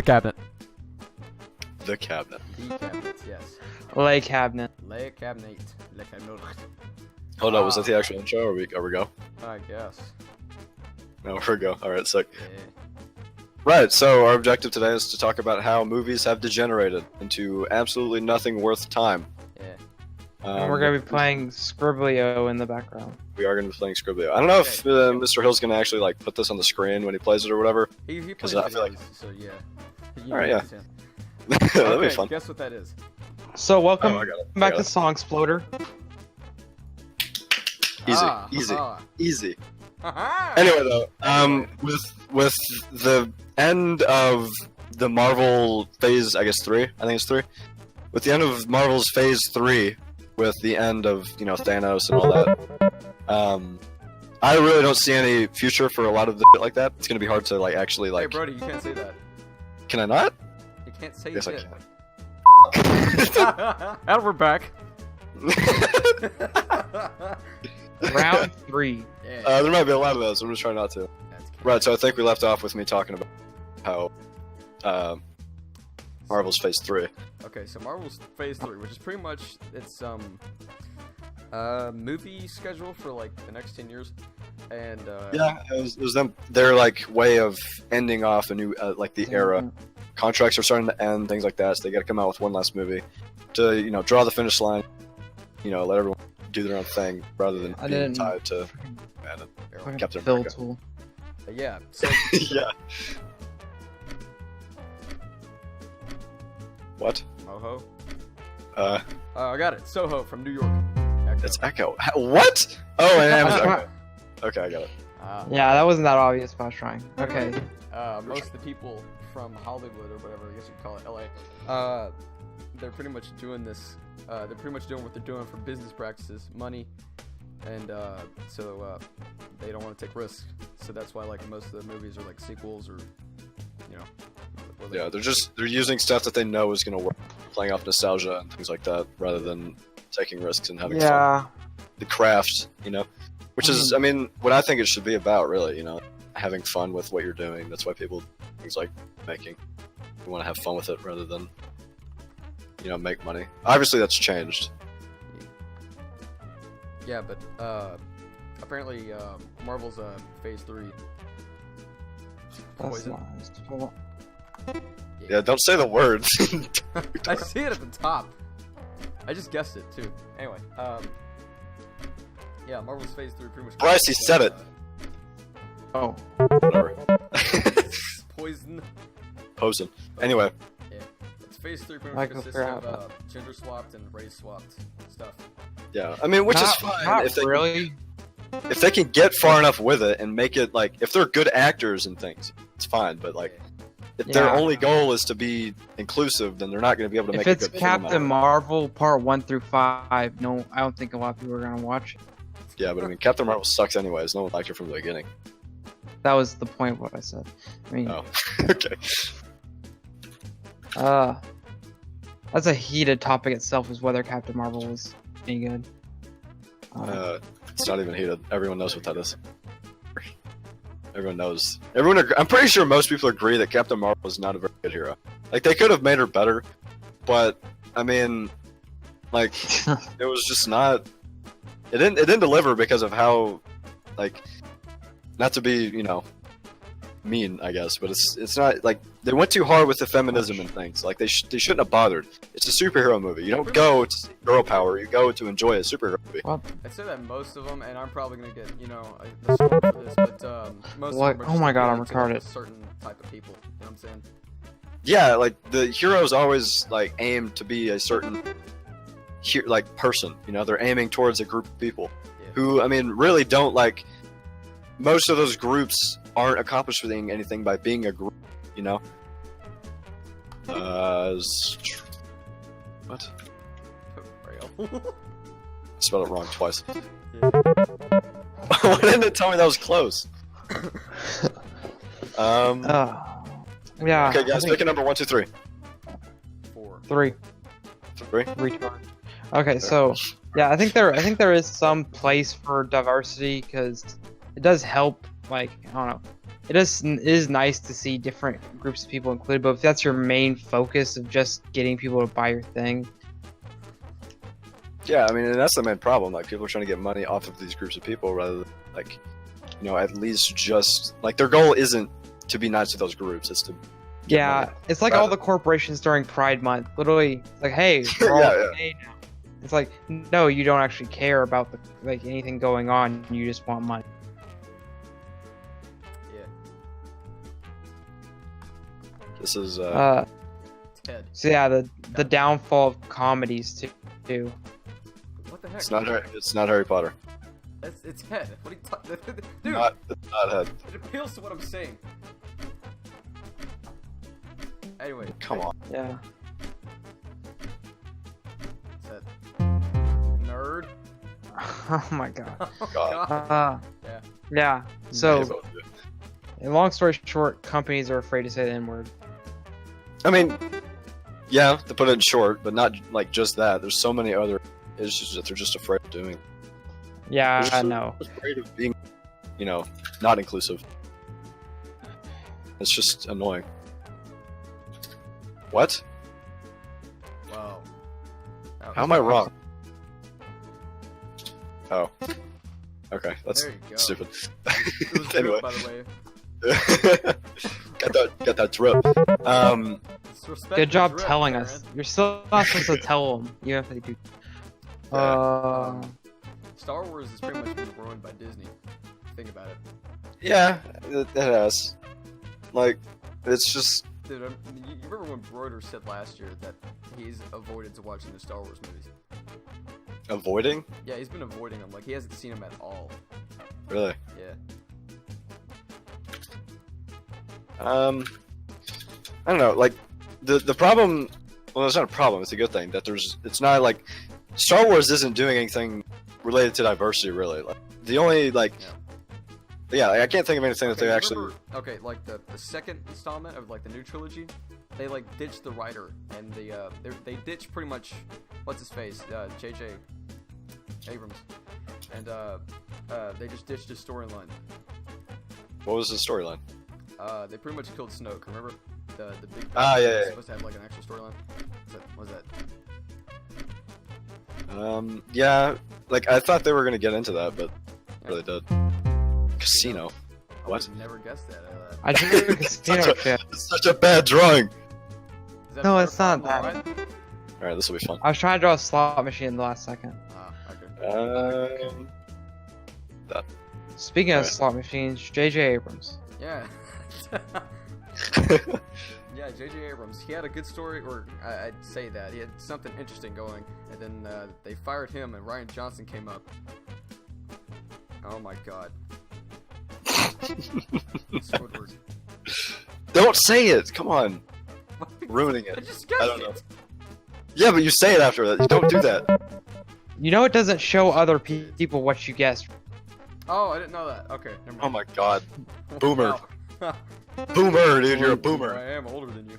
cabinet. The cabinet. The cabinet, yes. Lay cabinet. Le cabinet. Le cabinet. Hold on, was that the actual intro? Or we go? I guess. No, we go. All right, sick. Yeah. Right, so our objective today is to talk about how movies have degenerated into absolutely nothing worth time. Yeah. And we're gonna be playing Scribblio in the background. We are going to be playing Scribblio. I don't know if Mr. Hill's going to actually like put this on the screen when he plays it or whatever. He plays I feel like- videos, so yeah. Alright, yeah. understand. That'll be Okay, fun. guess what that is? So welcome Oh, I got it. I back got to it. Song Exploder. Easy. Haha! Anyway, though, with the end of the Marvel Phase, I guess 3. I think it's 3. With the end of Marvel's Phase 3, with the end of Thanos and all that, I really don't see any future for a lot of the shit like that. It's gonna be hard to actually Hey, Brody, you can't say that. Can I not? You can't say Yes, I shit. can. And we're back. Round 3. Yeah. There might be a lot of those. I'm just trying not to. That's good. Right. So I think we left off with me talking about how Marvel's Phase 3. Okay, so Marvel's Phase 3, which is pretty much its movie schedule for like the next 10 years. And Yeah, it was them. Their way of ending off a new the era. Contracts are starting to end, things like that. So they got to come out with one last movie to draw the finish line. Let everyone do their own thing rather than I being didn't- tied to Fucking Captain fill America. tool. yeah, so Yeah. What? Moho. Uh, I got it. Soho from New York. Echo. it's Echo. What? Oh, and Amazon. Okay, I got it. Yeah, that wasn't that obvious, but I was trying. Okay. Most of the people from Hollywood or whatever, I guess you call it LA, they're pretty much doing this. They're pretty much doing what they're doing for business practices, money, and so they don't want to take risks. So that's why most of the movies are sequels or where they- Yeah, they're using stuff that they know is gonna work, playing off nostalgia and things like that, rather than taking risks and having fun. Yeah. The craft, which is, I mean, what I think it should be about, really, having fun with what you're doing. That's why people do things like making. You want to have fun with it rather than, make money. Obviously, that's changed. Yeah, but apparently Marvel's Phase 3. That's Poison. nice. Hold on. Yeah, don't say the words. I see it at the top. I just guessed it too. Anyway, yeah, Marvel's Phase 3 pretty much. Bryce, he said it. Oh. Whatever. Poison. Posen. Anyway, Yeah, it's Phase 3 pretty I much can consists figure of out gender swapped and race swapped stuff. yeah. I mean, which is Not- fine Not if they really. if they can get far enough with it and make it if they're good actors and things, it's fine. But if their Yeah. only goal is to be inclusive, then they're not going to be able to If make it's a good film out of Captain it. Marvel Part 1 through 5, no, I don't think a lot of people are gonna watch it. Yeah, but I mean, Captain Marvel sucks anyways. No one liked her from the beginning. That was the point of what I said. I mean, Oh, okay. that's a heated topic itself, is whether Captain Marvel was any good. It's not even heated. Everyone knows what that is. Everyone knows. I'm pretty sure most people agree that Captain Marvel was not a very good hero. They could have made her better, but I mean, it was just not. It didn't deliver because of how, not to be mean, I guess, but it's not they went too hard with the feminism and things. They shouldn't have bothered. It's a superhero movie. You don't go to see girl power. You go to enjoy a superhero movie. I'd say that most of them, and I'm probably gonna get a storm for this, but most What? of them. Oh my God, I'm appealing to, retarded. a certain type of people. You know what I'm saying? Yeah, the heroes always aim to be a certain person. They're aiming towards a group of people Yeah. who, I mean, really don't most of those groups aren't accomplishing anything by being a group. What? Rail. I spelled it wrong twice. Yeah. Why didn't it tell me that was close? Yeah. Okay, I guys, think pick a number 1, 2, 3. 4. 3. 3. Retard. Okay, so yeah, I think there is some place for diversity because it does help. I don't know. is nice to see different groups of people included, but if that's your main focus of just getting people to buy your thing, Yeah, I mean, and that's the main problem. Like, people are trying to get money off of these groups of people rather than, like, at least just, like, their goal isn't to be nice to those groups. It's to get yeah, money. it's like all the corporations during Pride Month. Literally, it's like, hey, we're all Yeah. gay now. It's like, no, you don't actually care about anything going on. You just want money. Yeah. This is, Ted. So yeah, the downfall of comedies too. What the heck? it's not Harry Potter. It's Ted. What are you talking? Dude, It's not Head. it appeals to what I'm saying. Anyway. Come on. Yeah. Ted. Nerd. Oh my god. Oh, God. God. Yeah. Yeah. So, long story short, companies are afraid to say the N-word. I mean, yeah, to put it in short, but not like just that. There's so many other issues that they're just afraid of doing. Yeah, They're I just know. afraid of being, not inclusive. It's just annoying. What? Wow. How am I wrong? Oh. Okay, that's There you go. stupid. It was Anyway. good, by the way. got that drip. Respect Good the job drip, telling Aaron. us. You're still not supposed to tell them. You have to do. Star Wars has pretty much been ruined by Disney. Think about it. Yeah, it has. Like, it's just. Dude, you remember when Brody said last year that he's avoided to watching the Star Wars movies? Avoiding? Yeah, he's been avoiding them. Like, he hasn't seen them at all. Really? Yeah. I don't know, like, the problem, well, it's not a problem, it's a good thing, that it's not like, Star Wars isn't doing anything related to diversity, really. Like, the only, like, yeah, like, I can't think of anything that they actually... Okay, like, the second installment of, like, the new trilogy, they, like, ditched the writer, and they ditched pretty much, what's his face, J.J. Abrams, and, they just ditched his storyline. What was the storyline? They pretty much killed Snoke, remember? The big Ah, yeah, yeah. supposed to have, like, an actual storyline. What was that? Yeah, like, I thought they were gonna get into that, but really did. Casino. I What? would've never guessed that. I drew a casino ship. It's such a bad drawing! Is that No, fair it's not problem, that. right? Alright, this will be fun. I was trying to draw a slot machine in the last second. Okay. Speaking of Alright. slot machines, J.J. Abrams. Yeah. Yeah, J.J. Abrams. He had a good story, or I'd say that. He had something interesting going, and then they fired him, and Ryan Johnson came up. Oh my god. Squidward. Don't say it! Come on! Ruining I it. just guessed I don't know. it. Yeah, but you say it after that. You don't do that. You know it doesn't show other people what you guessed. Oh, I didn't know that. Okay, never mind. Oh my god. Boomer. Wow. Boomer, dude, you're a I boomer. am older than you.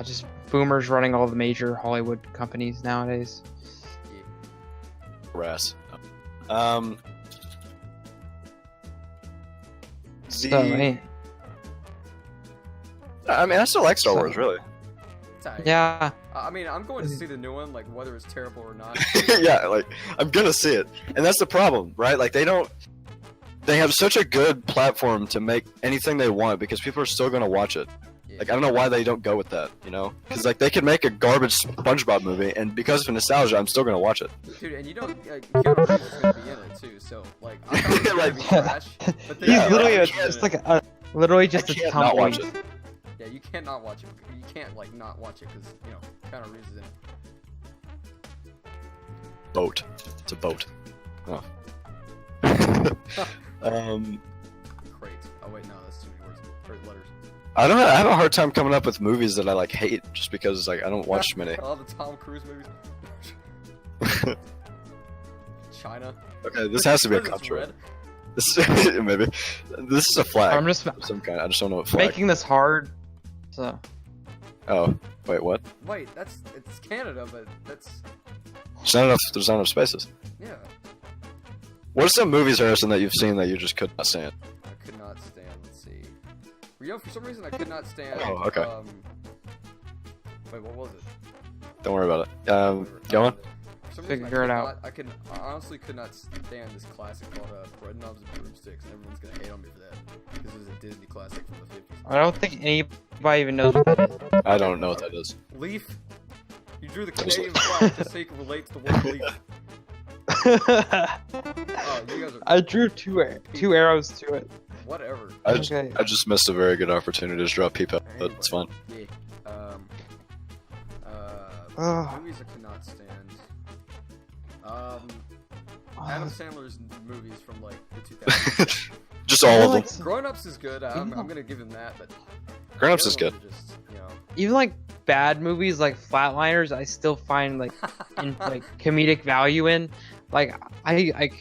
Just boomers running all the major Hollywood companies nowadays. Grass. So, hey, I mean, I still like Star Wars, really. It's alright. yeah, I mean, I'm going to see the new one, like whether it's terrible or not. Yeah, like, I'm gonna see it. And that's the problem, right? Like, they have such a good platform to make anything they want because people are still gonna watch it. Yeah. Like, I don't know why they don't go with that, you know? Because, like, they could make a garbage SpongeBob movie, and because of nostalgia, I'm still gonna watch it. Dude, and you don't, like, Keanu Reeves is gonna be in it too, so, like, I thought it was Like, gonna be trash, but he's Yeah, literally like, just like literally just I a can't not watch tumbleweed. it. Yeah, you can't not watch it. You can't, like, not watch it, because, you know, Keanu Reeves is in it. Boat. It's a boat. Oh. Great. Oh, wait, no, that's too many words. Or letters. I have a hard time coming up with movies that I, like, hate just because, like, I don't watch many. All the Tom Cruise movies. China. Okay, this has to be a Because it's country. red. This, maybe. This is a flag. I'm just of some kind. I just don't know what flag. making this hard. So Oh, wait, what? Wait, it's Canada, but that's, There's not enough spaces. yeah. What are some movies, Harrison, that you've seen that you just could not stand? I could not stand. Let's see. You know, for some reason I could not stand. Oh, okay. Wait, what was it? Don't worry about it. Go on. For some Figure reason, it out. I honestly could not stand this classic called Bread Knobs and Broomsticks, and everyone's gonna hate on me for that because it was a Disney classic from the 50s. I don't think anybody even knows what that is. I don't know what that is. Leaf. You drew the Canadian flag just so you can relate to the word leaf. Oh, you guys are I drew two arrows to it. whatever. I Okay. just missed a very good opportunity to draw Peep out, but it's fun. Yeah. Ugh. Movies I cannot stand. Adam Sandler's movies from like the 2000s. Just all of them. Grown Ups is good. I'm gonna give him that, but Grown Ups the is other good. ones are just, you know. Even like bad movies like Flatliners, I still find like like comedic value in. Like I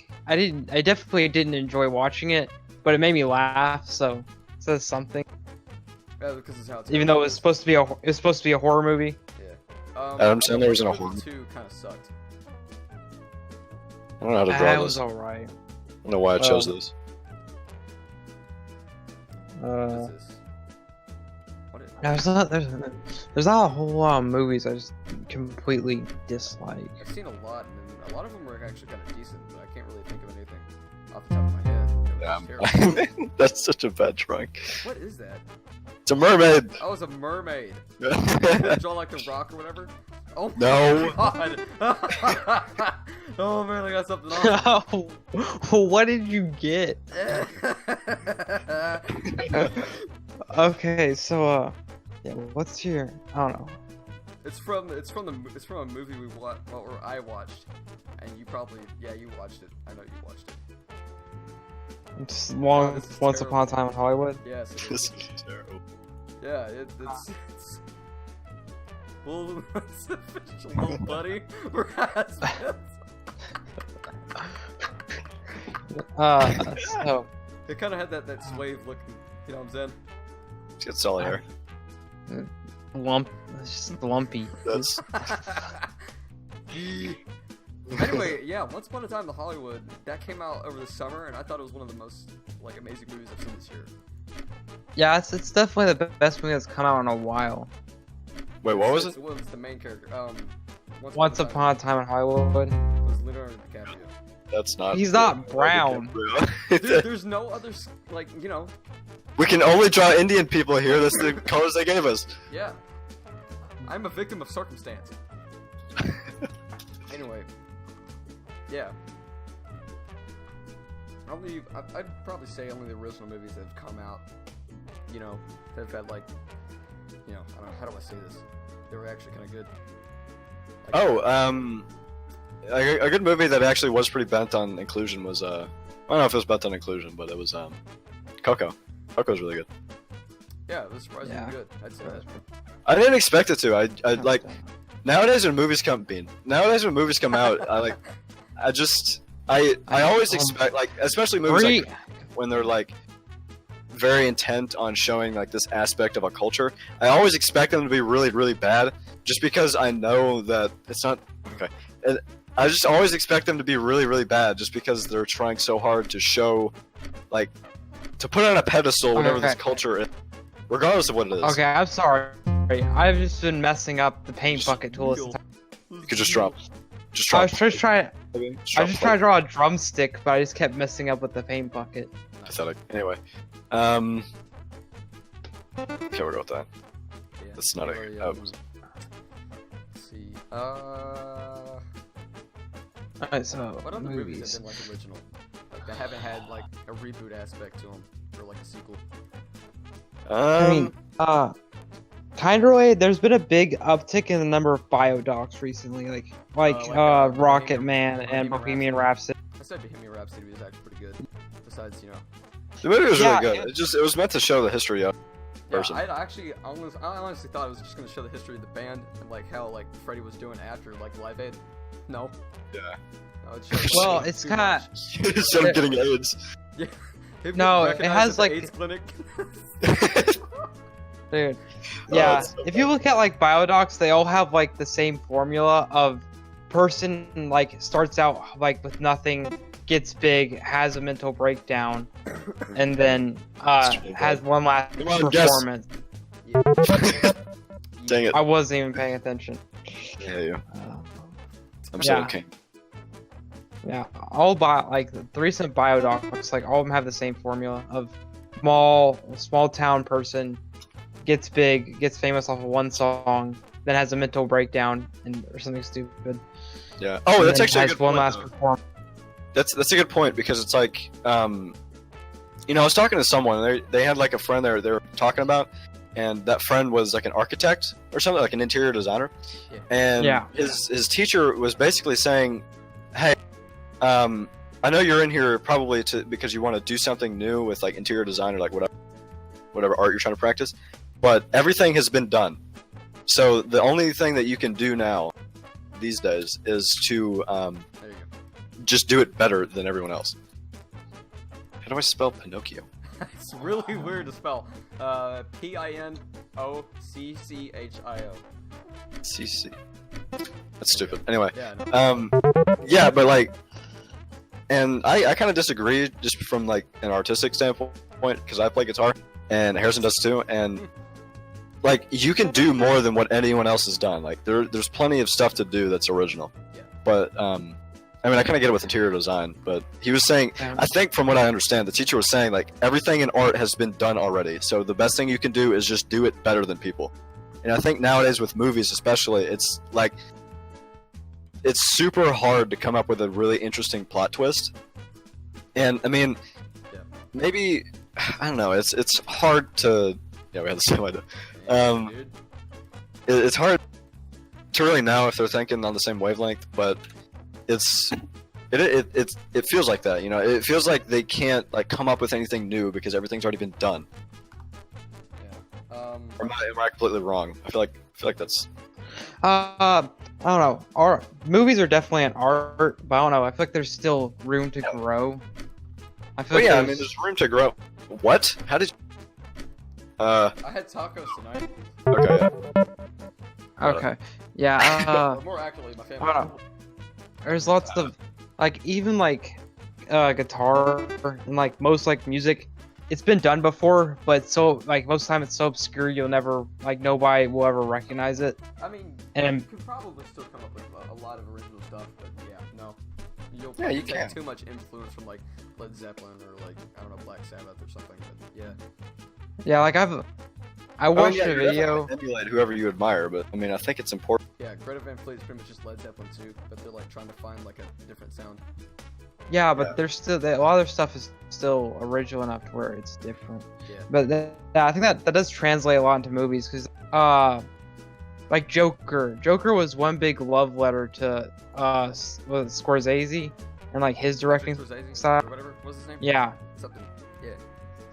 definitely didn't enjoy watching it, but it made me laugh, so it says something. Yeah, because it's how it's Even though it was supposed to be a horror movie. Yeah. Adam Sandler was in a horror movie. 2 kind of sucked. I don't know how to draw That this. was alright. I don't know why I chose this. What is this? What is There's not a whole lot of movies I just completely dislike. I've seen a lot, and a lot of them were actually kind of decent, but I can't really think of anything off the top of my head. They were just terrible. That's such a bad drawing. What is that? It's a mermaid. Oh, it's a mermaid. Draw like the Rock or whatever. Oh No. my god. Oh man, I got something on. What did you get? Okay, so yeah, what's your? I don't know. It's from a movie we watched, or I watched, and you probably you watched it. I know you watched it. It's this is Once Upon a Time in Hollywood. Yes. It This is. is terrible. Yeah, it's well, it's official, little buddy. We're So It kind of had that slave looking, you know what I'm saying? He's got solid hair. it's just lumpy. That's Anyway, yeah, Once Upon a Time in Hollywood, that came out over the summer, and I thought it was one of the most like amazing movies I've seen this year. Yeah, it's definitely the best movie that's come out in a while. Wait, what was it? What was the main character? Once Upon a Time in Hollywood. was Leonardo DiCaprio. That's not. He's not brown. Dude, there's no other like you know. We can only draw Indian people here. That's the colors they gave us. Yeah. I'm a victim of circumstance. Anyway. Yeah. I'd probably say only the original movies that have come out, you know, that have had like, you know, I don't know, how do I say this? They were actually kind of good. Like, A good movie that actually was pretty bent on inclusion was I don't know if it was bent on inclusion, but it was Coco. Coco's really good. Yeah, it was surprisingly good. I'd say that. I didn't expect it to. I like nowadays when movies come out, I always expect like especially movies like when they're like very intent on showing like this aspect of a culture. I always expect them to be really, really bad, just because I know that it's not okay. And I just always expect them to be really, really bad, just because they're trying so hard to show, like, to put on a pedestal whatever this culture is, regardless of what it is. Okay, I'm sorry. I've just been messing up the paint bucket tool this entire. You could just drop. I was just trying to draw a drumstick, but I just kept messing up with the paint bucket. Pathetic. Anyway, okay, we'll go with that. Yeah. That's not Or, a. let's see. Alright, so What other movies movies. have been like original? Like that haven't had like a reboot aspect to them, or like a sequel. I mean, kind of way. There's been a big uptick in the number of biodocs recently, like Rocket Bohemian- Man and Bohemian Rhapsody. I said Bohemian Rhapsody was actually pretty good. Besides, you know. the movie was Yeah, really good. It was meant to show the history of Yeah, person. I honestly thought it was just gonna show the history of the band and like how like Freddie was doing after like Live Aid. No. Yeah. No, it showed Well, too it's much. kind of Instead of getting AIDS. Yeah. Him No, getting it recognized has, at the like- AIDS clinic. dude. Oh, Yeah, that's so if you look at like biodocs, they all have like the same formula of person like starts out like with nothing, gets big, has a mental breakdown, and then has one last Come on, guess. performance. Dang it. I wasn't even paying attention. Yeah, you. Uh, I'm so yeah. okay. Yeah, all like the recent biodocs, like all of them have the same formula of small town person gets big, gets famous off of one song, then has a mental breakdown or something stupid. Yeah. Oh, and that's then actually a has good one point, last though. performance. That's a good point because it's like, you know, I was talking to someone. They had like a friend they were talking about, and that friend was like an architect or something, like an interior designer. Yeah. And Yeah. his teacher was basically saying, "Hey, I know you're in here probably because you want to do something new with like interior design or like whatever art you're trying to practice, but everything has been done. So the only thing that you can do now these days is to There you go. just do it better than everyone else." How do I spell Pinocchio? It's really weird to spell. Pinocchio. CC. That's stupid. Anyway, Yeah. No. yeah, but like, and I kind of disagree just from like an artistic standpoint because I play guitar and Harrison does too, and like you can do more than what anyone else has done. Like there's plenty of stuff to do that's original. Yeah. But I mean, I kind of get it with interior design, but he was saying, I think from what I understand, the teacher was saying like everything in art has been done already. So the best thing you can do is just do it better than people. And I think nowadays with movies especially, it's like it's super hard to come up with a really interesting plot twist. And I mean, Yeah. maybe I don't know. It's hard to. Yeah, we had the same idea. Yeah, dude. It's hard to really know if they're thinking on the same wavelength, but it feels like that. You know, it feels like they can't like come up with anything new because everything's already been done. Yeah. Or am I completely wrong? I feel like that's. I don't know. Art movies are definitely an art, but I don't know. I feel like there's still room to grow. I feel But like yeah, I mean, there's room to grow. What? How did? I had tacos tonight. Okay. Okay. Yeah. Or more accurately, my family. I don't know. There's lots of like even like guitar and like most like music. It's been done before, but so like most of the time it's so obscure you'll never like nobody will ever recognize it. I mean, And- you could probably still come up with a lot of original stuff, but yeah, no. You'll Yeah, you take can. too much influence from like Led Zeppelin or like I don't know Black Sabbath or something. But yeah. Yeah, like I watched yeah, a you're definitely video. gonna emulate whoever you admire, but I mean, I think it's important. Yeah, Greta Van Fleet is pretty much just Led Zeppelin too, but they're like trying to find like a different sound. Yeah, but Yeah. there's still a lot of their stuff is still original enough to where it's different. Yeah. But yeah, I think that does translate a lot into movies because like Joker was one big love letter to was it Scorsese and like his directing Scorsese style. or whatever. What's his name? Yeah, Something. Yeah.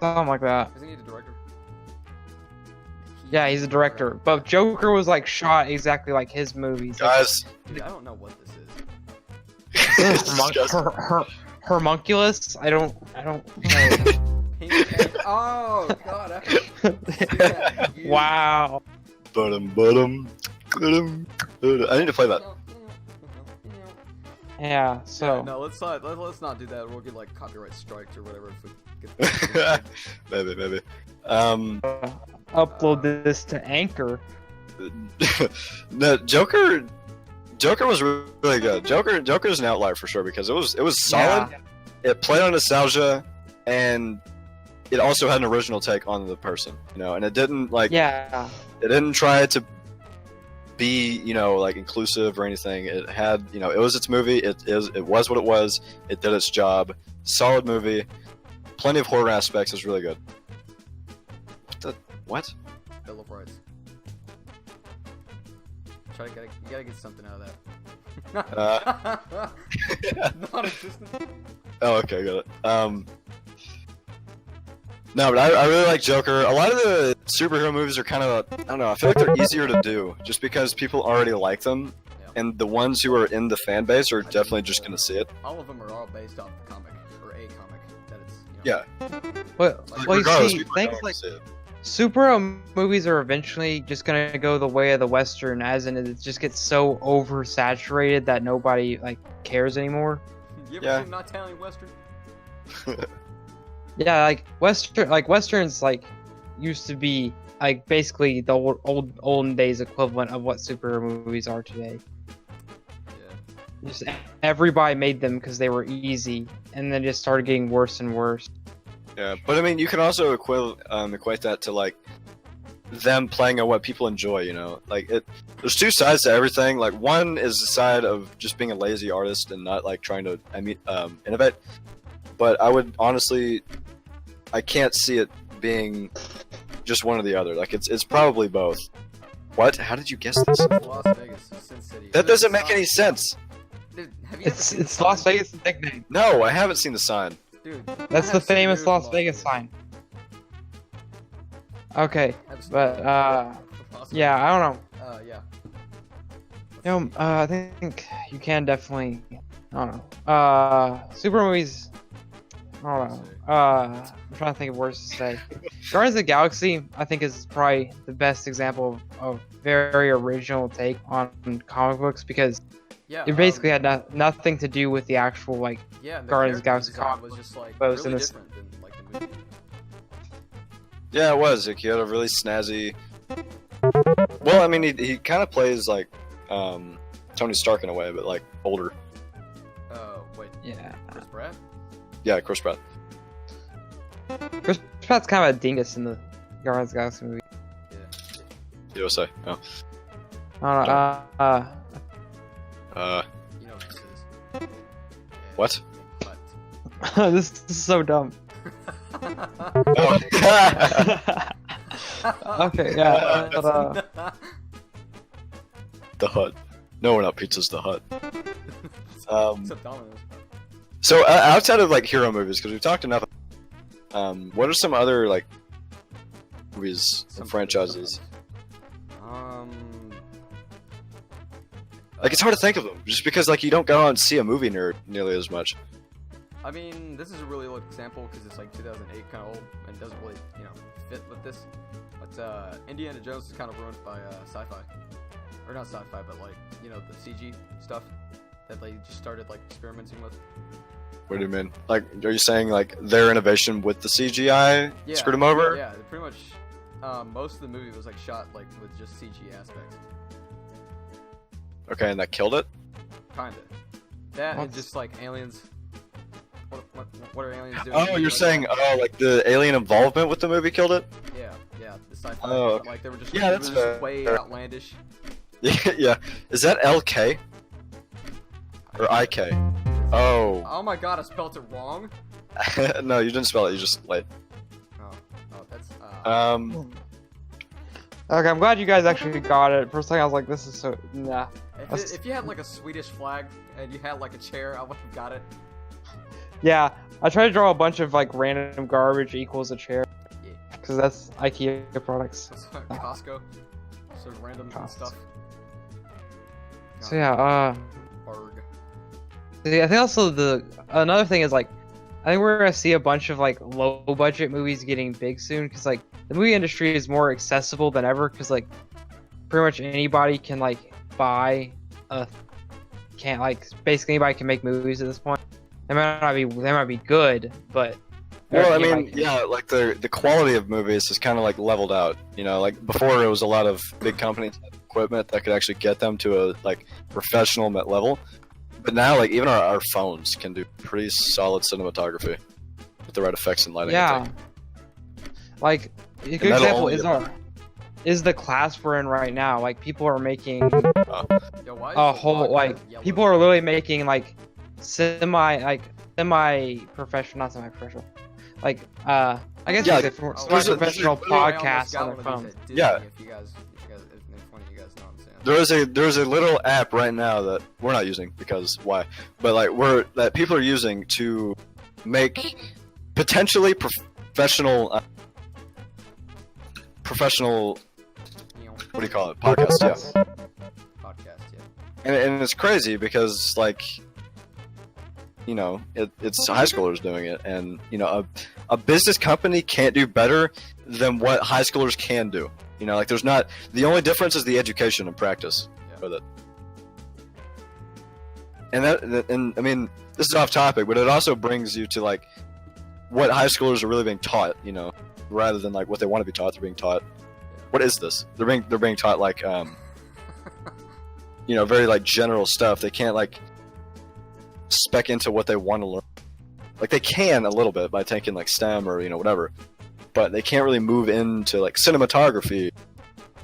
something like that. Isn't he the director? Yeah, he's a director, but Joker was like shot exactly like his movies. Guys, Dude, I don't know what this is. it's disgusting. Hermunculus. I don't know. Pink Panther. Oh God. Wow. Ba-dum. I need to play that. Yeah. So. No, let's not do that. We'll get like copyright strikes or whatever if we get. Maybe. Upload this to Anchor. No, Joker was really good. Joker's an outlier for sure because it was solid. Yeah. It played on nostalgia, and it also had an original take on the person, you know. And it didn't like Yeah. it didn't try to be, you know, like inclusive or anything. It had, you know, it was its movie. It was what it was. It did its job. Solid movie. Plenty of horror aspects. It was really good. What? Bill of Rights. You gotta get something out of that. Non-existent. Oh, okay, got it. No, but I really like Joker. A lot of the superhero movies are kind of, I don't know, I feel like they're easier to do just because people already like them, Yeah. and the ones who are in the fan base are definitely just gonna see it. All of them are all based off the comic or a comic that it's. You know, Yeah. But Like, well, you regardless, see, people are things going to like see it. superhero movies are eventually just gonna go the way of the Western, as in it just gets so oversaturated that nobody like cares anymore. You ever Yeah. seen Not Italian Western? Yeah, westerns like used to be like basically the olden days equivalent of what superhero movies are today. Yeah. Just everybody made them because they were easy, and then just started getting worse and worse. Yeah, but I mean, you can also equate that to like them playing on what people enjoy. You know, like there's two sides to everything. Like one is the side of just being a lazy artist and not like trying to innovate. But I would honestly, I can't see it being just one or the other. Like it's probably both. What? How did you guess this? Las Vegas, Sin City. That doesn't make any sense. Dude, have you ever seen It's the Las sign? Vegas' nickname. No, I haven't seen the sign. Dude, That's I the have seen famous videos Las of Vegas sign. Okay, I have seen but videos of Las yeah, I don't know. Vegas. Yeah. You know, I think you can definitely. I don't know. Super movies. I don't know. I'm trying to think of words to say. Guardians of the Galaxy, I think, is probably the best example of very original take on comic books because Yeah. it basically had nothing to do with the actual like. yeah, and the Guardians of the character Galaxy design comic was just like but it was really in this- different than like the movie. Yeah, it was. Like, he had a really snazzy. Well, I mean, he kind of plays like Tony Stark in a way, but like older. Wait, Yeah. Chris Pratt? Yeah, Chris Pratt. Chris Pratt's kind of a dingus in the Guardians of the Galaxy movie. Yeah. USA. Oh. I don't know. You know what this is. Yeah, What? But. This is so dumb. Oh. Okay, yeah. But, The Hut. No, we're not. Pizza's the Hut. Except Domino's. So outside of like hero movies, because we've talked enough. What are some other like movies and franchises? Like it's hard to think of them, just because like you don't go out and see a movie nearly as much. I mean, this is a really old example because it's like 2008 kind of old and doesn't really, fit with this. But Indiana Jones is kind of ruined by sci-fi. Or not sci-fi, but like, the CG stuff that they just started like experimenting with. What do you mean? Like, are you saying like their innovation with the CGI screwed them over? Yeah, pretty much. Most of the movie was like shot like with just CG aspects. Okay, and that killed it. Kinda. That What? and just like aliens. What are aliens doing? Oh, you're saying like the alien involvement with the movie killed it? Yeah, the sci-fi. Oh, okay. Like they were just, Yeah, that's fair. way outlandish. Yeah. Is that LK or IK? Oh. Oh my god, I spelled it wrong. No, you didn't spell it. You just like. Oh, that's. okay, I'm glad you guys actually got it. For a second, I was like, "This is so nah." If you had like a Swedish flag and you had like a chair, I would have got it. Yeah, I tried to draw a bunch of like random garbage equals a chair, Yeah. because that's IKEA products. That's like Costco. Sort of random stuff. So yeah, Arg. see, I think also another thing is like, I think we're gonna see a bunch of like low budget movies getting big soon because like the movie industry is more accessible than ever because like pretty much anybody can like buy basically anybody can make movies at this point. They might be good, but Well, I anybody mean, can- yeah, like the quality of movies is kind of like leveled out. Like before, it was a lot of big companies had equipment that could actually get them to a like professional level. But now, like even our phones can do pretty solid cinematography with the right effects and lighting. I yeah, think. like a good that'll example only is the class we're in right now. Like people are making Yo, why is a the whole water like yellow? people are literally making like semi professional, not semi professional, like I guess Yeah, you could say Oh, semi there's a- professional I almost podcasts got on one their of these phone. at Disney, Yeah. if one of you guys know what I'm saying. There's a little app right now that we're not using because why? But like that people are using to make potentially professional. What do you call it? Podcast, yeah. Podcast, yeah. And it's crazy because like it's high schoolers doing it, and a business company can't do better than what high schoolers can do. Like there's not, the only difference is the education and practice Yeah. with it. and I mean, this is off topic, but it also brings you to like what high schoolers are really being taught, you know, rather than like what they want to be taught. They're being taught, what is this? They're being taught like, you know, very like general stuff. They can't like spec into what they want to learn. Like they can a little bit by taking like STEM or, you know, whatever, but they can't really move into like cinematography,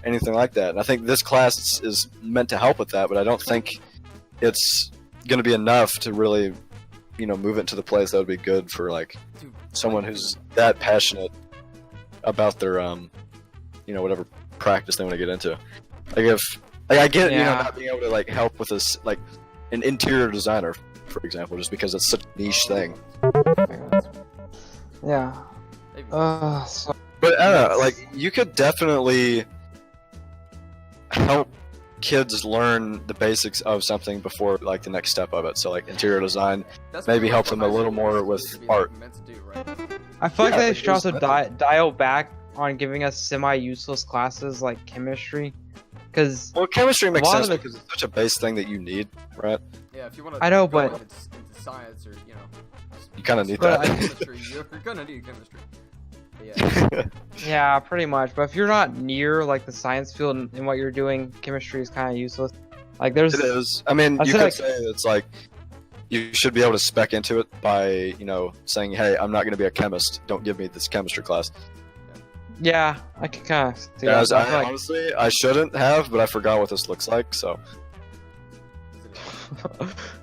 anything like that. And I think this class is meant to help with that, but I don't think it's going to be enough to really, you know, move it to the place that would be good for like someone who's that passionate about their, you know, whatever practice they want to get into. Like if, like I get, you know, not being able to like help with this, like an interior designer, for example, just because it's such a niche thing. Yeah. But I don't know, like you could definitely help kids learn the basics of something before like the next step of it. So like interior design, maybe help them a little more with art. I feel like they should also dial back on giving us semi-useless classes like chemistry, because well, chemistry makes sense because it's such a base thing that you need, right? Yeah, if you want to. I know, go but into science or you know, you kind of need that. Chemistry, you're gonna need chemistry. Yeah. Yeah, pretty much. But if you're not near like the science field and what you're doing, chemistry is kind of useless. Like there's. It is. I mean, you could say it's like you should be able to spec into it by, you know, saying, "Hey, I'm not going to be a chemist. Don't give me this chemistry class." Yeah, I can kind of see yeah, that. Honestly, I shouldn't have, but I forgot what this looks like, so.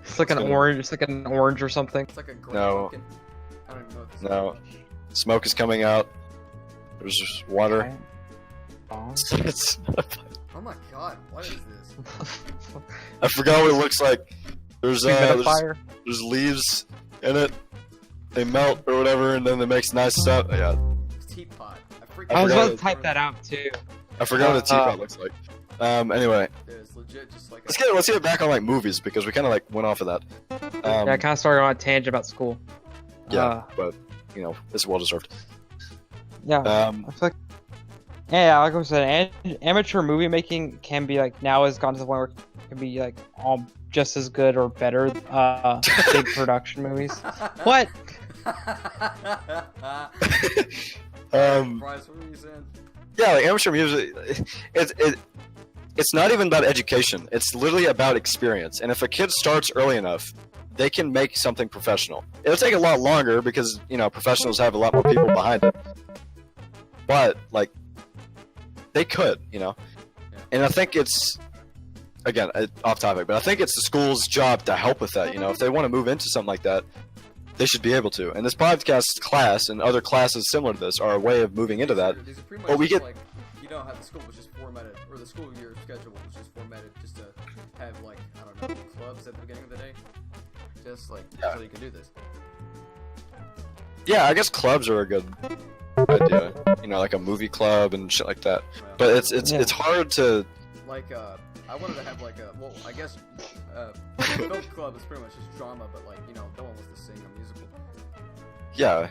It's like an orange. It's like an orange or something. It's like a gray no. I don't even know what this No. Smoke is coming out. There's just water. It's oh my god, what is this? I forgot what it looks like. There's leaves in it. They melt or whatever, and then they makes nice stuff. Yeah. Teapot. I was about to type that out too. I forgot what a teapot looks like. Anyway. It's legit just like let's get back on like movies because we kind of like went off of that. Yeah, I kind of started on a tangent about school. Yeah, but you know, it's well deserved. Yeah. I feel like, yeah, like I said, amateur movie making can be like now has gone to the point where it can be like all just as good or better. Big production movies. What? Bryce, what were you saying? Yeah, like amateur music, it's not even about education. It's literally about experience. And if a kid starts early enough, they can make something professional. It'll take a lot longer because, you know, professionals have a lot more people behind it. But, like, they could, you know? And I think it's, again, off topic, but I think it's the school's job to help with that, you know? If they want to move into something like that, they should be able to. And this podcast class and other classes similar to this are a way of moving into that. These are pretty but we get... like, you know how the school was just formatted, or the school year schedule was just formatted just to have, like, I don't know, clubs at the beginning of the day. Just like so you can do this. Yeah, I guess clubs are a good idea. You know, like a movie club and shit like that. Well, but it's hard to like I wanted to have like a I guess film club is pretty much just drama, but like, you know, no one wants to sing a musical. Yeah.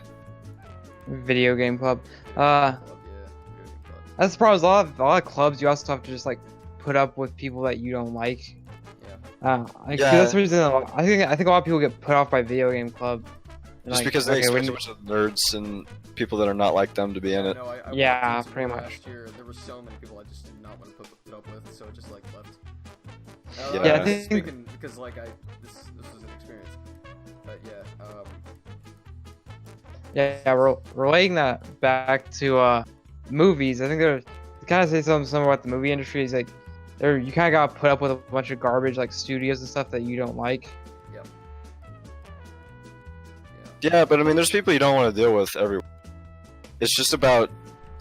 Video game club. Club. That's the problem. A lot of clubs you also have to just like put up with people that you don't like. That's the reason I think a lot of people get put off by video game club. Just because they expect a bunch of nerds and people that are not like them to be in it. No, yeah, pretty much. Last year, there were so many people I just did not want to put up with, so I just like left. Yeah, I think speaking because like this was an experience, but yeah. Relating that back to movies, I think they're kind of say something about the movie industry is like. You kind of got to put up with a bunch of garbage, like studios and stuff that you don't like. Yep. Yeah, but I mean, there's people you don't want to deal with everywhere. It's just about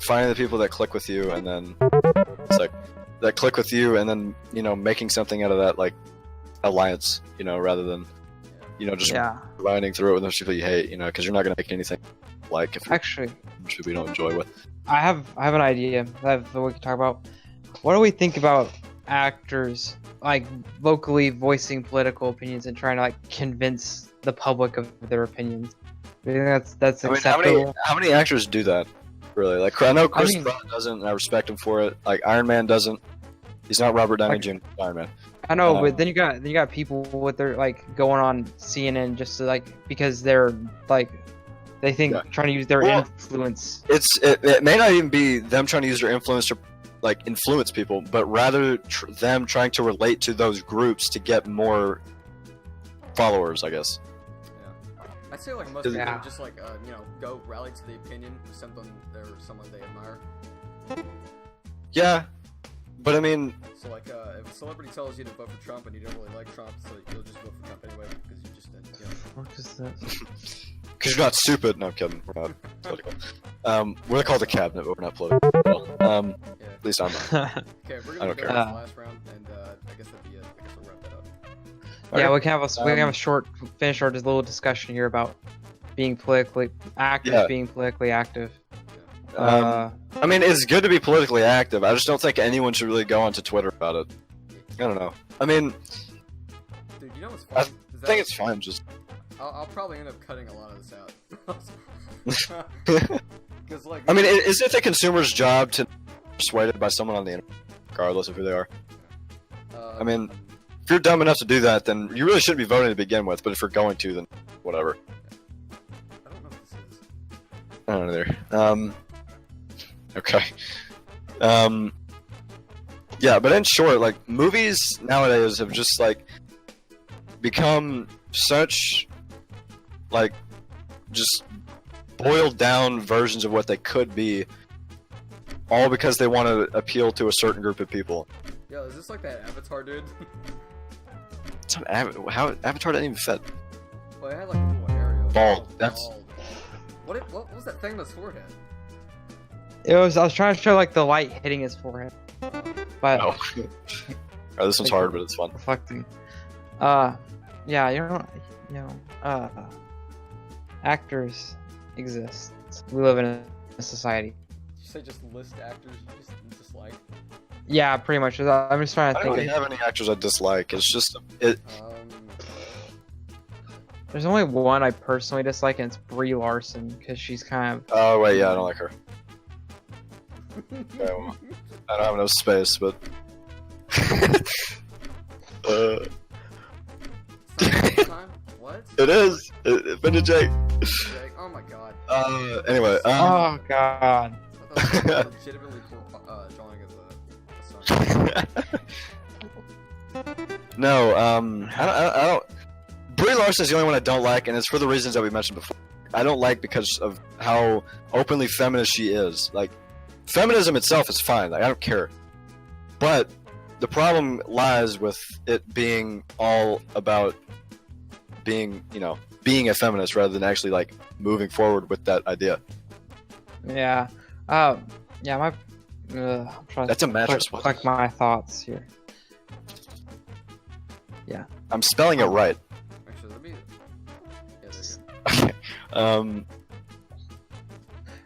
finding the people that click with you, and then it's like that click with you, and then, you know, making something out of that, like alliance, you know, rather than, you know, just grinding through it with those people you hate, you know, because you're not gonna make anything like if actually people you don't enjoy with. I have an idea that we can talk about. What do we think about actors like vocally voicing political opinions and trying to like convince the public of their opinions? Do you think that's acceptable? How many actors do that? Really? Like, I know Chris Pratt doesn't, and I respect him for it. Like, Iron Man doesn't. He's not Robert Downey Like- Jr. Iron Man. I know, but then you got people with their like going on CNN just to like because they're like they think Yeah. trying to use their Well, influence. It may not even be them trying to use their influence to like influence people, but rather them trying to relate to those groups to get more followers, I guess. Yeah. I'd say like most Does- people Yeah. just like go rally to the opinion of someone they admire. Yeah, but I mean, So like if a celebrity tells you to vote for Trump and you don't really like Trump, so you'll just vote for Trump anyway because you just What is that? because you're not stupid. No, I'm kidding. We're not political. We're called the cabinet, but we're not political. yeah. At least I'm not. Okay, we're I gonna don't go care. to the last round, and I guess that'd be it. I guess we'll wrap that up. Yeah, we can have a short finish our little discussion here about being politically active, Yeah. being politically active. I mean, it's good to be politically active. I just don't think anyone should really go onto Twitter about it. I don't know. I mean, Dude, you know what's I fun? Is I think it's fine. Just I'll probably end up cutting a lot of this out. Because like, I mean, is it the consumer's job to be persuaded by someone on the internet, regardless of who they are? I mean, if you're dumb enough to do that, then you really shouldn't be voting to begin with. But if you're going to, then whatever. I don't know what this is. I don't know either. Okay. Yeah, but in short, like movies nowadays have just like become such like just boiled down versions of what they could be, all because they want to appeal to a certain group of people. Yo, is this like that Avatar dude? How Avatar didn't even fit. Well, it had like a little area. Bald. That's- What was that thing on his forehead? I was trying to show like the light hitting his forehead, but Oh. Oh, this one's hard, but it's fun. reflecting. Yeah, actors exist. We live in a society. Did you say just list actors you just like? Yeah, pretty much. I'm just trying to I don't think. really have any actors I dislike. It's just it. There's only one I personally dislike, and it's Brie Larson because she's kind of. Oh wait, yeah, I don't like her. Okay, well, I don't have enough space, but. Time? What? It is. Vintage Jake. Jake? Oh my god. Anyway. Oh God. I thought that was legitimately cool drawing of a sun. No. I don't. Brie Larson is the only one I don't like, and it's for the reasons that we mentioned before. I don't like because of how openly feminist she is. Like, feminism itself is fine. Like, I don't care. But the problem lies with it being all about being a feminist rather than actually like moving forward with that idea. Yeah. Yeah. I'm trying That's a mattress. to collect my thoughts here. I'm spelling it right. Actually, let me. Yeah, there you Okay.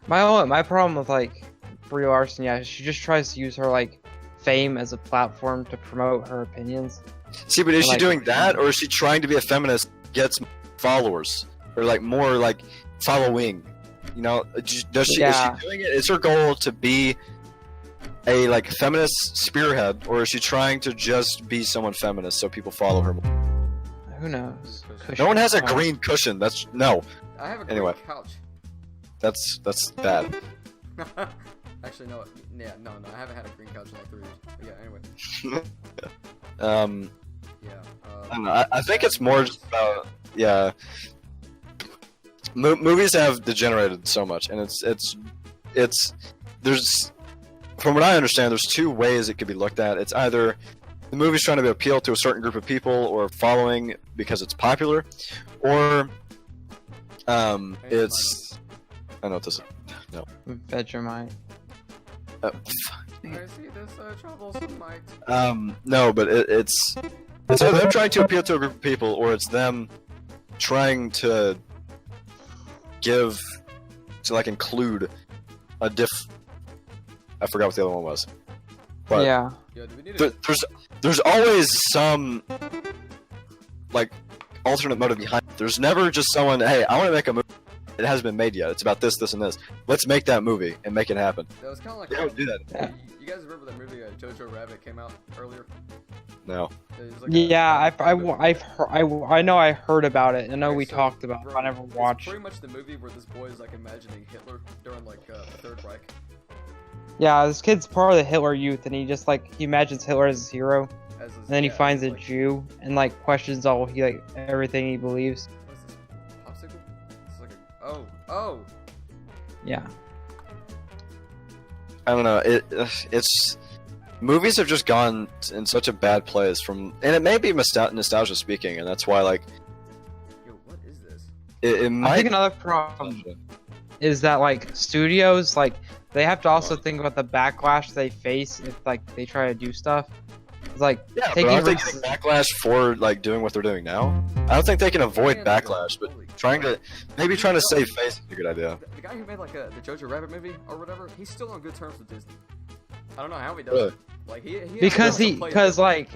My problem with like Brie Larson, yeah, she just tries to use her like fame as a platform to promote her opinions. See, but is she Like- doing that, or is she trying to be a feminist, gets followers, or like more like following? You know, does she? Yeah. Is she doing it? Is her goal to be a like feminist spearhead, or is she trying to just be someone feminist so people follow her more? Who knows? No one has a Cushion. green cushion. That's no. go. I have a great Anyway. couch. That's bad. Actually, no. Yeah, no. I haven't had a green couch in like 3 years. But yeah, anyway. Yeah. I don't know. I think it's more just about movies have degenerated so much, and it's there's from what I understand, there's two ways it could be looked at. It's either the movie's trying to appeal to a certain group of people or following because it's popular, or it's I know what this is. No. Vegemite. I see this troublesome mic. No, but it's either them trying to appeal to a group of people, or it's them trying to include a I forgot what the other one was. But Yeah. Yo, do we need to... there's always some like alternate motive behind it. There's never just someone, hey, I want to make a movie it hasn't been made yet. It's about this, this, and this. Let's make that movie and make it happen. That was kind of like They don't do that. You guys remember that movie Jojo Rabbit came out earlier? No. It was like I know I heard about it. I know Okay, we so, talked about it, bro, but I never it's watched. pretty much the movie where this boy is like imagining Hitler during like the Third Reich. Yeah, this kid's part of the Hitler Youth, and he just like he imagines Hitler as his hero, As his, and then he yeah, finds a like, Jew and like questions all he like everything he believes. What is this? Popsicle? It's like a oh. Yeah. I don't know. It's movies have just gone in such a bad place from, and it may be nostalgia speaking, and that's why like Yo, what is this? it I might. think another problem is that like studios like they have to also think about the backlash they face if like they try to do stuff. It's like Yeah, but taking aren't they risks. getting backlash for like doing what they're doing now? I don't think they can avoid Man, backlash, but holy trying to crap. trying to save face is a good idea. The guy who made like the Jojo Rabbit movie or whatever, he's still on good terms with Disney. I don't know how he does Really? it. Like he Because has to play it. like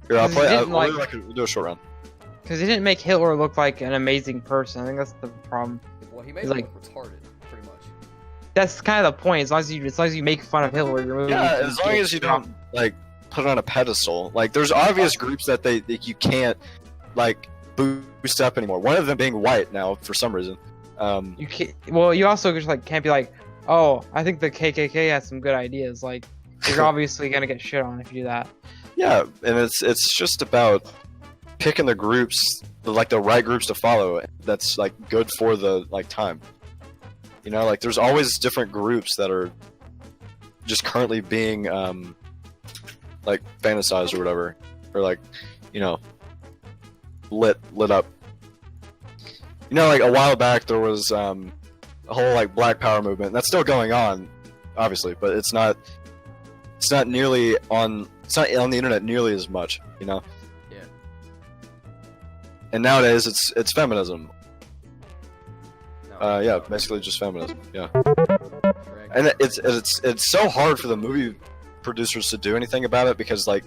Here, I'll He play. didn't, We'll like- we'll do a short round. because he didn't make Hitler look like an amazing person. I think that's the problem. Well, he made he's it like- look retarded, pretty much. That's kind of the point. As long as you make fun of Hitler, your movie. Yeah, can as long get as you dropped. don't like put it on a pedestal. Like, there's obvious groups that you can't like boost up anymore. One of them being white now for some reason. You can't. Well, you also just like can't be like, oh, I think the KKK has some good ideas. Like, you're obviously gonna get shit on if you do that. Yeah, and it's just about picking the groups, the right groups to follow. That's like good for the like time. You know, like there's always different groups that are just currently being like fantasized or whatever, or like, you know, lit up. You know, like a while back there was a whole like Black Power movement. That's still going on, obviously, but it's not nearly on. It's not on the internet nearly as much, you know. Yeah. And nowadays it's feminism. No, Yeah, basically just feminism. Yeah. Correct. And it's so hard for the movie producers to do anything about it because like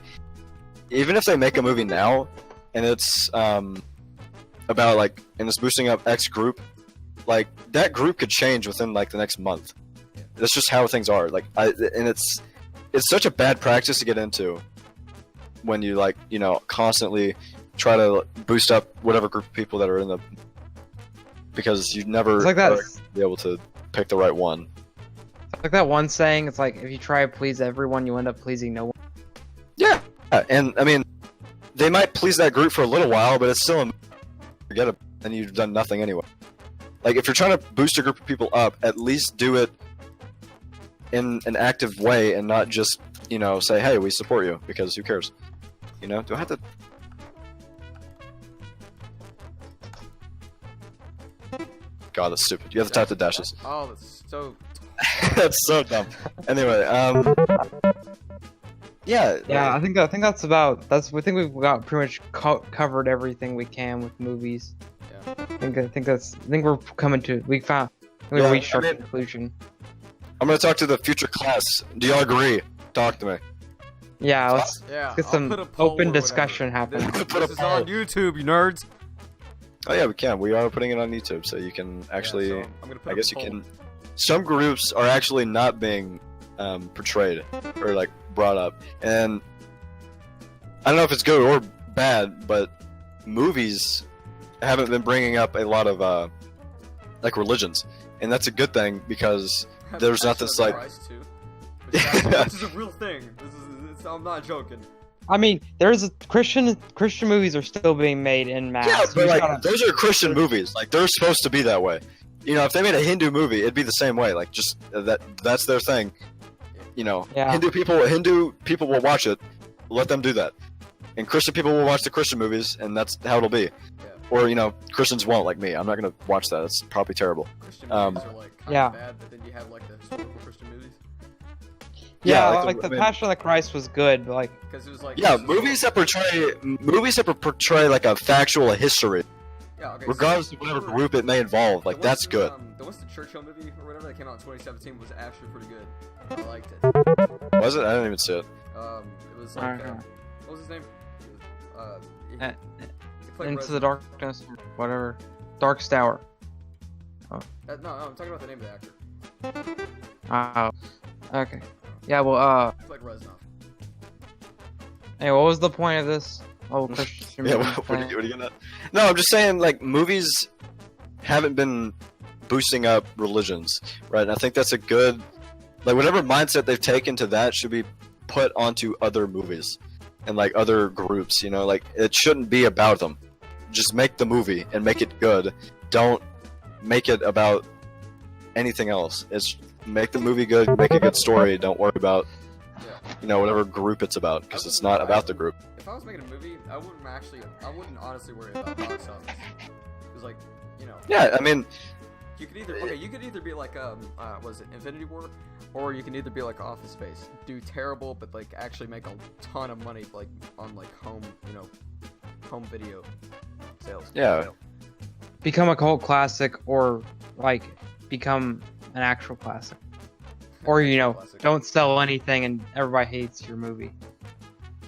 even if they make a movie now and it's about like and it's boosting up X group, like that group could change within like the next month. Yeah. That's just how things are. Like and it's such a bad practice to get into when you like, you know, constantly try to boost up whatever group of people that are in the because you never It's like that. are be able to pick the right one. Like that one saying, it's like if you try to please everyone, you end up pleasing no one. Yeah, and I mean, they might please that group for a little while, but it's still forget it, and you've done nothing anyway. Like if you're trying to boost a group of people up, at least do it in an active way and not just, you know, say, hey, we support you, because who cares? You know, do I have to... God, that's stupid. You have to tap the dashes. Oh, that's so. That's so dumb. Anyway, yeah. Yeah, I think that's about. We think we've got pretty much covered everything we can with movies. Yeah. I think we're coming to. We Yeah, reached our I mean- conclusion. I'm gonna talk to the future class. Do y'all agree? Talk to me. Yeah, let's Yeah. get I'll some put a poll open or whatever. discussion happening. This, Put a this is on poll. YouTube, you nerds. Oh yeah, we can. We are putting it on YouTube, so you can actually. Yeah, so I'm gonna put I a guess you poll. can. Some groups are actually not being portrayed or like brought up, and I don't know if it's good or bad, but movies haven't been bringing up a lot of like religions, and that's a good thing because there's not this, like- Bryce, too. This is a real thing. I'm not joking. I mean, Christian movies are still being made in mass. yeah, You but just like gotta- those are Christian movies. Like they're supposed to be that way. You know, if they made a Hindu movie, it'd be the same way. Like just that's their thing. You know, Yeah. Hindu people will watch it. Let them do that. And Christian people will watch the Christian movies, and that's how it'll be. Yeah. Or you know, Christians won't, like me. I'm not gonna watch that. It's probably terrible. Christian Um, movies are like kind yeah. of bad, but then you have like the historical Christian movies. yeah, like like the- the I mean- Passion of the Christ was good, but like Because it was like Yeah, this is- movies that portray like a factual history, Yeah, okay, regardless of whatever group it may involve. Like that's good. The Winston Churchill movie or whatever that came out in 2017 was actually pretty good. I liked it. Was it? I didn't even see it. It was like Uh-huh. what was his name? He Uh, played Into Res- the Darkness, whatever, Dark Tower. No, I'm talking about the name of the actor. Oh. Okay. Yeah. Well. It's like Reznov. Hey, what was the point of this? Oh, Christian. Yeah, movie what are thing? you gonna? No, I'm just saying, like, movies haven't been boosting up religions, right? And I think that's a good, like, whatever mindset they've taken to that should be put onto other movies and like other groups. You know, like it shouldn't be about them. Just make the movie and make it good. Don't make it about anything else. It's make the movie good, make a good story. Don't worry about whatever group it's about, because it's not about the group. If I was making a movie, I wouldn't honestly worry about box office. Because, like, Yeah, I mean, you could either be like was it Infinity War, or you can either be like Office Space, do terrible but like actually make a ton of money, like on like home video sales. Yeah. Become a cult classic, or like become an actual classic, or Classic. don't sell anything and everybody hates your movie.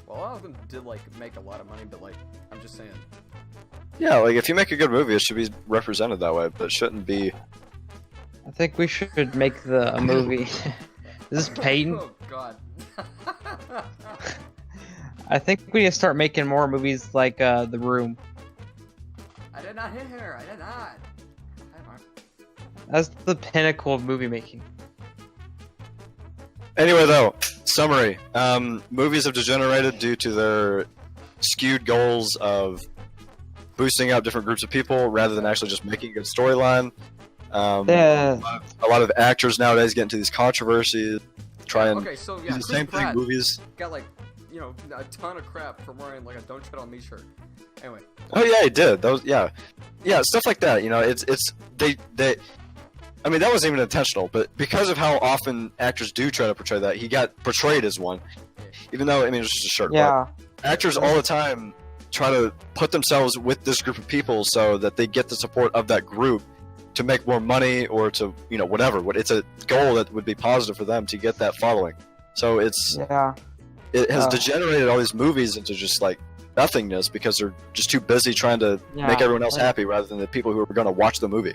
Well, a lot of them did like make a lot of money, but like I'm just saying. Yeah, like if you make a good movie, it should be represented that way, but it shouldn't be. I think we should make a movie. Is this Peyton? Oh God. I think we need to start making more movies like The Room. I did not hit her. I did not. Hi, Mark. That's the pinnacle of movie making. Anyway, though, summary. Movies have degenerated due to their skewed goals of boosting up different groups of people rather than actually just making a good storyline. Yeah. A lot of actors nowadays get into these controversies, try and Okay, so do yeah, the Chris same thing Pratt in movies. got like a ton of crap for wearing like a "Don't Tread on Me" shirt. Anyway. Oh yeah, he did. Those yeah, stuff like that. They. I mean, that wasn't even intentional, but because of how often actors do try to portray that, he got portrayed as one. Even though, I mean, it's just a shirt. Yeah. But actors all the time try to put themselves with this group of people so that they get the support of that group to make more money or to, whatever. It's a goal that would be positive for them to get that following. So it has degenerated all these movies into just like nothingness because they're just too busy trying to make everyone else happy rather than the people who are going to watch the movie.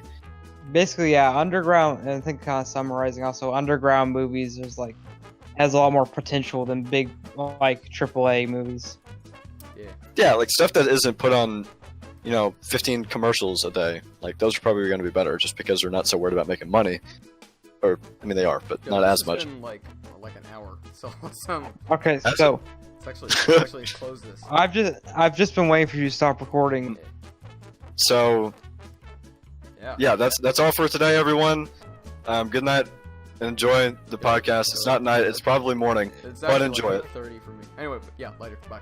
Basically, yeah, underground, and I think kind of summarizing also, underground movies has a lot more potential than big, like, AAA movies. Yeah, like stuff that isn't put on, 15 commercials a day. Like, those are probably going to be better just because they're not so worried about making money. Or, I mean, they are, but not as much. It's been like an hour, so Okay, so let's actually close this. I've just been waiting for you to stop recording. So, yeah, that's all for today, everyone. Good night. Enjoy the podcast. It's not night. It's probably morning, It's but actually enjoy like it. 30 for me. Anyway, yeah, later. Bye.